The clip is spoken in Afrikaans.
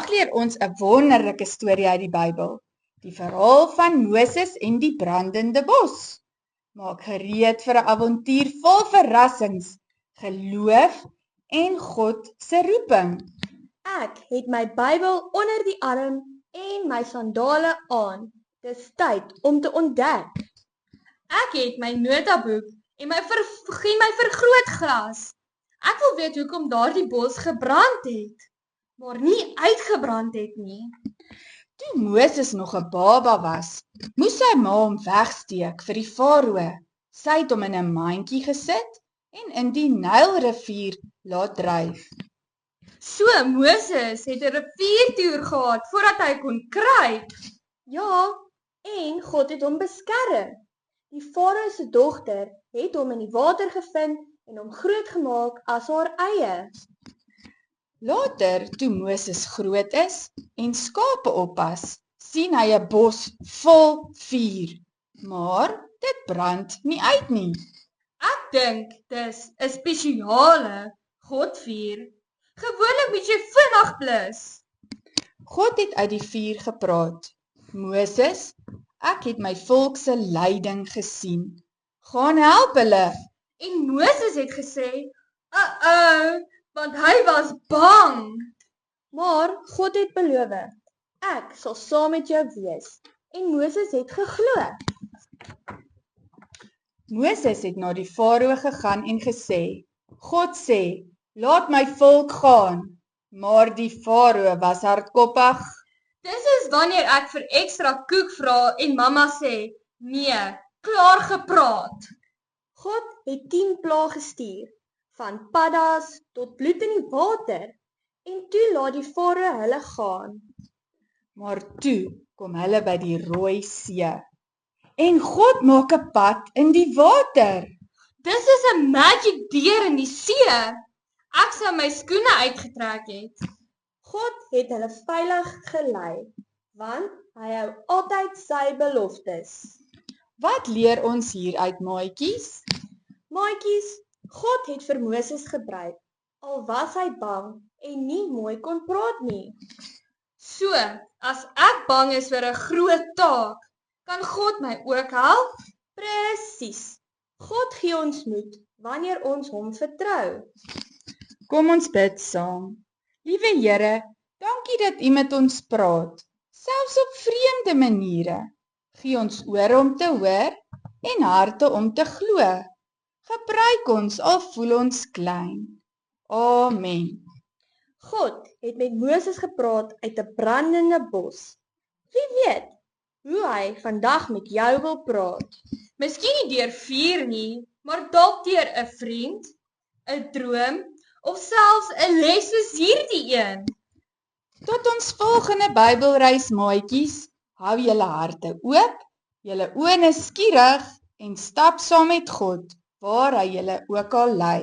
Vandag leer ons 'n wonderlike storie uit die Bybel, die verhaal van Moses en die brandende bos. Maak gereed vir 'n avontuur vol verrassings, geloof en God se roeping. Ek het my Bybel onder die arm en my sandale aan. Dis tyd om te ontdek. Ek het my notaboek en my vergrootglas. Ek wil weet hoekom daardie bos gebrand het, maar nie uitgebrand het nie. Toe Moses nog 'n baba was, moes sy ma hom wegsteek vir die farao. Sy het hom in 'n mandjie gesit en in die Nylrivier laat dryf. So Moses het 'n riviertoer gehad voordat hy kon kruip. Ja, en God het hom beskerm. Die farao se dogter het hom in die water gevind en hom grootgemaak as haar eie. Later, toe Moses groot is en skape oppas, sien hy 'n bos vol vuur, maar dit brand nie uit nie. Ek dink dis 'n spesiale godvuur. Gewoonlik moet jy vinnig blus. God het uit die vuur gepraat. Moses, ek het my volk se lyding gesien. Gaan help hulle. En Moses het gesê, want hy was bang. Maar God het beloof, ek sal saam met jou wees. En Moses het geglo. Moses het na die farao gegaan en gesê, God sê, laat my volk gaan. Maar die farao was hardkoppig. Dis is wanneer ek vir ekstra koek vra en mamma sê, nee, klaar gepraat. God het 10 plaae gestuur, van paddas tot bloed in die water, en toe laat die farao hulle gaan. Maar toe kom hulle by die Rooi See. En God maak 'n pad in die water. Dis is 'n magic deur in die see. Ek sou my skoene uitgetrek het. God het hulle veilig gelei, want hy hou altyd sy beloftes. Wat leer ons hier uit, maatjies? Maatjies, God het vir Moses gebruik, al was hy bang en nie mooi kon praat nie. So, as ek bang is vir 'n groot taak, kan God my ook help? Presies. God gee ons moed wanneer ons hom vertrou. Kom ons bid saam. Liewe Here, dankie dat U met ons praat, selfs op vreemde maniere. Gee ons ore om te hoor en harte om te glo. Gebruik ons al voel ons klein. Amen. God het met Moses gepraat uit 'n brandende bos. Wie weet hoe hy vandag met jou wil praat. Miskien nie deur vuur nie, maar dalk deur 'n vriend, 'n droom of selfs 'n les soos hierdie een. Tot ons volgende Bybelreis, maatjies, hou julle harte oop, julle oë nuuskierig en stap saam met God, waar hy julle ook al lei.